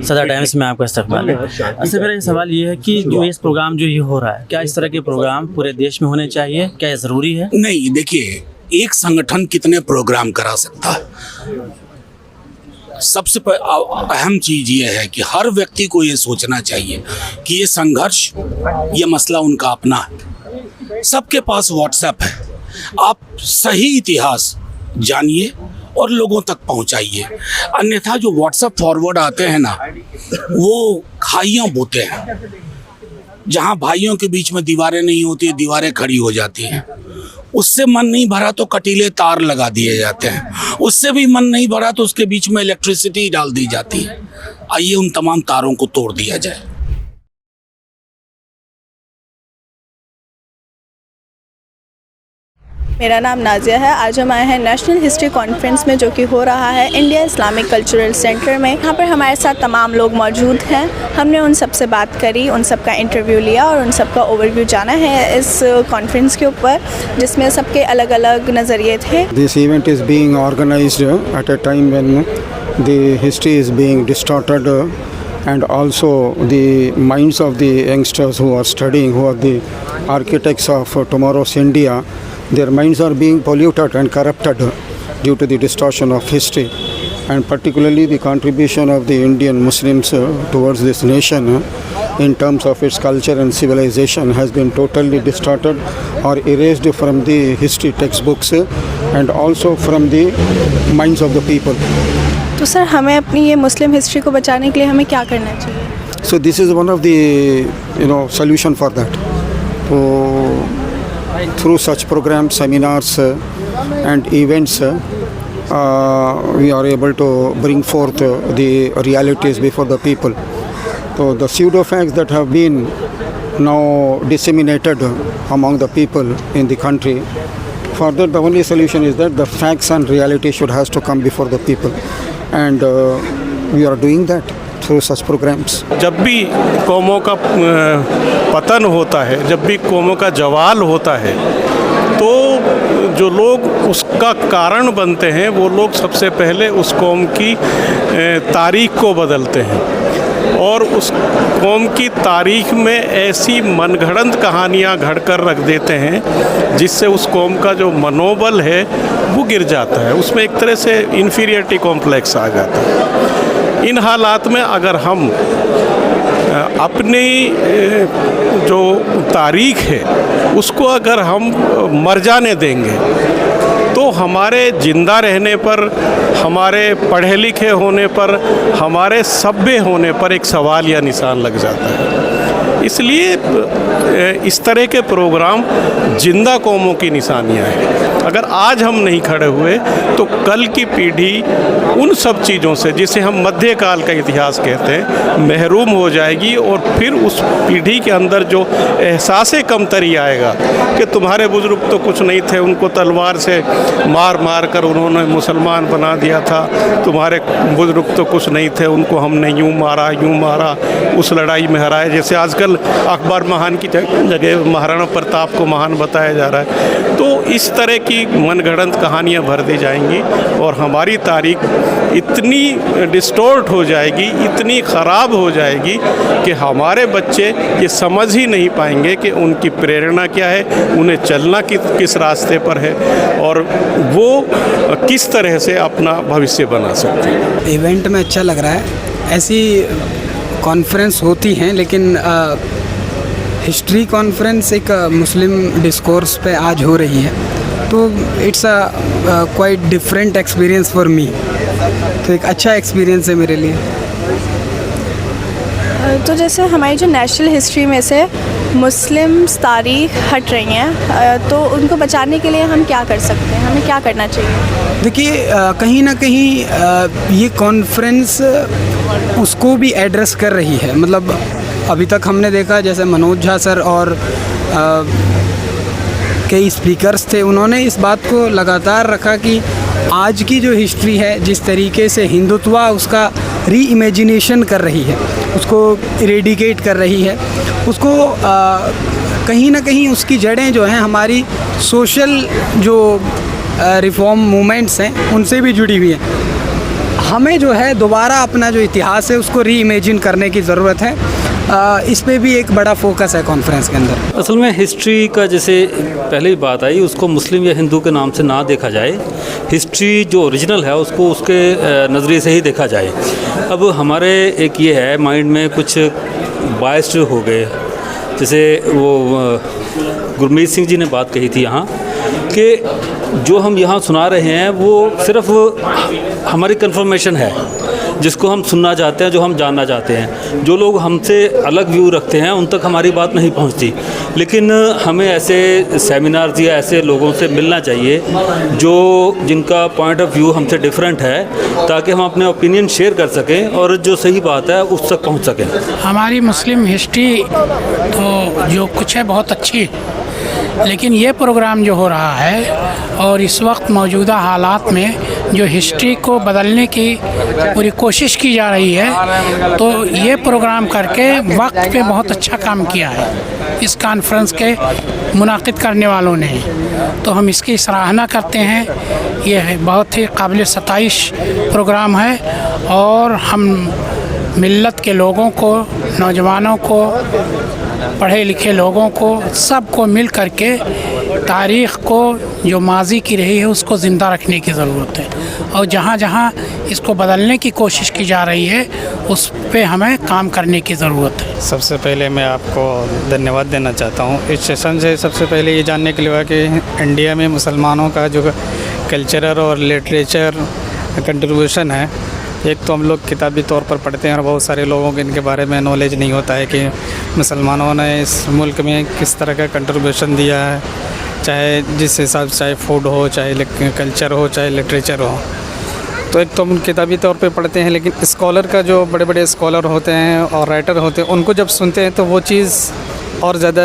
सदा टाइम्स में आपका इस्तकबाल है। अच्छा, मेरा ये सवाल ये है कि जो इस प्रोग्राम जो ये हो रहा है, क्या इस तरह के प्रोग्राम पूरे देश में होने चाहिए? क्या ये ज़रूरी है? नहीं, देखिए, एक संगठन कितने प्रोग्राम करा सकता है? सबसे अहम चीज़ ये है कि हर व्यक्ति को ये सोचना चाहिए कि ये संघर्ष, ये मसला उनका अपना है। सबके पास व्हाट्सएप है, आप सही इतिहास जानिए और लोगों तक पहुंचाइए। अन्यथा जो व्हाट्सएप फॉरवर्ड आते हैं ना, वो खाइयाँ बोते हैं। जहाँ भाइयों के बीच में दीवारें नहीं होती, दीवारें खड़ी हो जाती हैं। उससे मन नहीं भरा तो कटीले तार लगा दिए जाते हैं, उससे भी मन नहीं भरा तो उसके बीच में इलेक्ट्रिसिटी डाल दी जाती है। आइए उन तमाम तारों को तोड़ दिया जाए। मेरा नाम नाजिया है। आज हम आए हैं नेशनल हिस्ट्री कॉन्फ्रेंस में, जो कि हो रहा है इंडिया इस्लामिक कल्चरल सेंटर में। यहाँ पर हमारे साथ तमाम लोग मौजूद हैं। हमने उन सब से बात करी, उन सब का इंटरव्यू लिया और उन सब का ओवरव्यू जाना है इस कॉन्फ्रेंस के ऊपर, जिसमें सबके अलग अलग नज़रिए थे। This event is being organised at a time when the history is being distorted and also the minds of the youngsters who are studying, who are the architects of tomorrow's India, their minds are being polluted and corrupted due to the distortion of history, and particularly the contribution of the Indian Muslims towards this nation in terms of its culture and civilization has been totally distorted or erased from the history textbooks and also from the minds of the people. तो sir, हमें अपनी ये मुस्लिम history को बचाने के लिए हमें क्या करना चाहिए? So this is one of the solution for that. So through such programs, seminars and events, we are able to bring forth the realities before the people. So the pseudo facts that have been now disseminated among the people in the country, for that the only solution is that the facts and reality has to come before the people, and we are doing that through such programs. जब भी कौमों का पतन होता है, जब भी कौमों का जवाल होता है, तो जो लोग उसका कारण बनते हैं, वो लोग सबसे पहले उस कौम की तारीख को बदलते हैं और उस कौम की तारीख में ऐसी मनगढ़ंत कहानियाँ घड़ कर रख देते हैं जिससे उस कौम का जो मनोबल है वो गिर जाता है। उसमें एक तरह से इन्फीरियरिटी कॉम्प्लेक्स आ जाता है। इन हालात में अगर हम अपनी जो तारीख है उसको अगर हम मर जाने देंगे, तो हमारे ज़िंदा रहने पर, हमारे पढ़े लिखे होने पर, हमारे सभ्य होने पर एक सवाल या निशान लग जाता है। इसलिए इस तरह के प्रोग्राम जिंदा कौमों की निशानियाँ हैं। अगर आज हम नहीं खड़े हुए तो कल की पीढ़ी उन सब चीज़ों से, जिसे हम मध्यकाल का इतिहास कहते हैं, महरूम हो जाएगी और फिर उस पीढ़ी के अंदर जो एहसास कमतरी आएगा कि तुम्हारे बुजुर्ग तो कुछ नहीं थे, उनको तलवार से मार मार कर उन्होंने मुसलमान बना दिया था, तुम्हारे बुजुर्ग तो कुछ नहीं थे, उनको हमने यूँ मारा उस लड़ाई में हराए। जैसे आजकल अकबर महान की जगह महाराणा प्रताप को महान बताया जा रहा है। तो इस तरह की मनगढ़ंत कहानियाँ भर दी जाएंगी और हमारी तारीख इतनी डिस्टोर्ट हो जाएगी, इतनी ख़राब हो जाएगी कि हमारे बच्चे ये समझ ही नहीं पाएंगे कि उनकी प्रेरणा क्या है, उन्हें चलना किस रास्ते पर है और वो किस तरह से अपना भविष्य बना सकते हैं। इवेंट में अच्छा लग रहा है। ऐसी कॉन्फ्रेंस होती हैं, लेकिन हिस्ट्री कॉन्फ्रेंस एक मुस्लिम डिस्कोर्स पे आज हो रही है, तो it's a quite different experience for me. तो एक अच्छा एक्सपीरियंस है मेरे लिए। तो जैसे हमारी जो नेशनल हिस्ट्री में से मुस्लिम तारीख हट रही हैं, तो उनको बचाने के लिए हम क्या कर सकते हैं, हमें क्या करना चाहिए? देखिए, कहीं ना कहीं ये कॉन्फ्रेंस उसको भी एड्रेस कर रही है। मतलब अभी तक हमने देखा, जैसे मनोज झा सर और कई स्पीकर्स थे, उन्होंने इस बात को लगातार रखा कि आज की जो हिस्ट्री है, जिस तरीके से हिंदुत्व उसका री इमेजिनेशन कर रही है, उसको इरेडिकेट कर रही है, उसको कहीं ना कहीं उसकी जड़ें जो हैं हमारी सोशल जो रिफॉर्म मूवमेंट्स हैं उनसे भी जुड़ी हुई हैं। हमें जो है दोबारा अपना जो इतिहास है उसको री इमेजिन करने की ज़रूरत है। इस पे भी एक बड़ा फोकस है कॉन्फ्रेंस के अंदर। असल में हिस्ट्री का जैसे पहले ही बात आई, उसको मुस्लिम या हिंदू के नाम से ना देखा जाए। हिस्ट्री जो ओरिजिनल है उसको उसके नज़रिए से ही देखा जाए। अब हमारे एक ये है माइंड में कुछ बायस्ड हो गए, जैसे वो गुरमीत सिंह जी ने बात कही थी यहाँ कि जो हम यहाँ सुना रहे हैं वो सिर्फ हमारी कंफर्मेशन है, जिसको हम सुनना चाहते हैं, जो हम जानना चाहते हैं। जो लोग हमसे अलग व्यू रखते हैं उन तक हमारी बात नहीं पहुंचती। लेकिन हमें ऐसे सेमिनार्स या ऐसे लोगों से मिलना चाहिए जो जिनका पॉइंट ऑफ व्यू हमसे डिफरेंट है, ताकि हम अपने ओपिनियन शेयर कर सकें और जो सही बात है उस तक पहुंच सकें। हमारी मुस्लिम हिस्ट्री तो जो कुछ है बहुत अच्छी, लेकिन ये प्रोग्राम जो हो रहा है और इस वक्त मौजूदा हालात में जो हिस्ट्री को बदलने की पूरी कोशिश की जा रही है, तो ये प्रोग्राम करके वक्त पे बहुत अच्छा काम किया है इस कॉन्फ्रेंस के मुनाकिद करने वालों ने। तो हम इसकी सराहना करते हैं। ये बहुत ही काबिल सताइश प्रोग्राम है और हम मिल्लत के लोगों को, नौजवानों को, पढ़े लिखे लोगों को, सबको मिल करके तारीख़ को जो माजी की रही है उसको ज़िंदा रखने की ज़रूरत है। और जहाँ जहाँ इसको बदलने की कोशिश की जा रही है उस पे हमें काम करने की ज़रूरत है। सबसे पहले मैं आपको धन्यवाद देना चाहता हूँ। इस सेशन से सबसे पहले ये जानने के लिए हुआ कि इंडिया में मुसलमानों का जो कल्चरल और लिटरेचर कंट्रीब्यूशन है, एक तो हम लोग किताबी तौर पर पढ़ते हैं और बहुत सारे लोगों को इनके बारे में नॉलेज नहीं होता है कि मुसलमानों ने इस मुल्क में किस तरह का कंट्रीब्यूशन दिया है, चाहे जिस हिसाब से, चाहे फूड हो, चाहे कल्चर हो, चाहे लिटरेचर हो। तो एक तो हम किताबी तौर पे पढ़ते हैं, लेकिन स्कॉलर का जो बड़े बड़े स्कॉलर होते हैं और राइटर होते हैं उनको जब सुनते हैं तो वो चीज़ और ज़्यादा,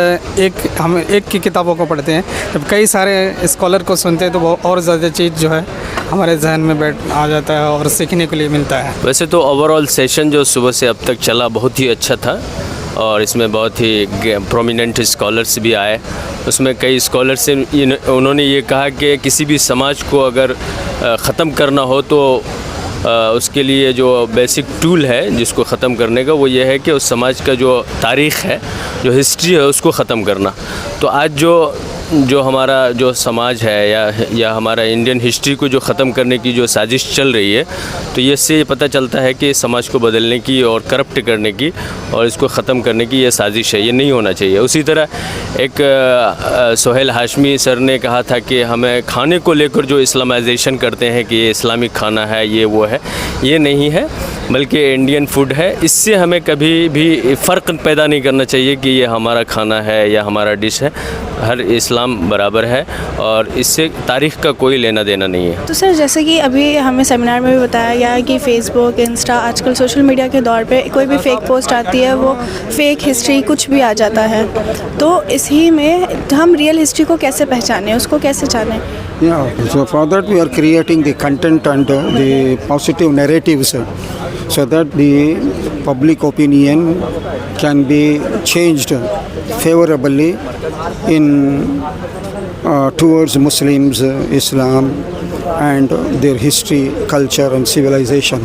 हम एक की किताबों को पढ़ते हैं, जब कई सारे स्कॉलर को सुनते हैं तो वो और ज़्यादा चीज़ जो है हमारे जहन में बैठ आ जाता है और सीखने के लिए मिलता है। वैसे तो ओवरऑल सेशन जो सुबह से अब तक चला बहुत ही अच्छा था और इसमें बहुत ही प्रोमिनेंट स्कॉलर्स भी आए। उसमें कई स्कॉलर्स उन्होंने ये कहा कि किसी भी समाज को अगर ख़त्म करना हो तो उसके लिए जो बेसिक टूल है जिसको ख़त्म करने का वो ये है कि उस समाज का जो तारीख़ है, जो हिस्ट्री है, उसको ख़त्म करना। तो आज जो हमारा जो समाज है या हमारा इंडियन हिस्ट्री को जो ख़त्म करने की जो साजिश चल रही है, तो ये इससे पता चलता है कि समाज को बदलने की और करप्ट करने की और इसको ख़त्म करने की ये साजिश है, ये नहीं होना चाहिए। उसी तरह एक सोहेल हाशमी सर ने कहा था कि हमें खाने को लेकर जो इस्लामाइजेशन करते हैं कि ये इस्लामिक खाना है, ये वो है, ये नहीं है, बल्कि इंडियन फूड है। इससे हमें कभी भी फ़र्क पैदा नहीं करना चाहिए कि ये हमारा खाना है या हमारा डिश है। हर इस्लाम बराबर है और इससे तारीख़ का कोई लेना देना नहीं है। तो सर, जैसे कि अभी हमें सेमिनार में भी बताया गया कि फ़ेसबुक, इंस्टा, आजकल सोशल मीडिया के दौर पे कोई भी फ़ेक पोस्ट आती है, वो फ़ेक हिस्ट्री कुछ भी आ जाता है। तो इसी में हम रियल हिस्ट्री को कैसे पहचानें, उसको कैसे जानें? Yeah, so for that we are creating the content and the positive narratives so that the public opinion can be changed favorably in towards Muslims, Islam and their history, culture and civilization.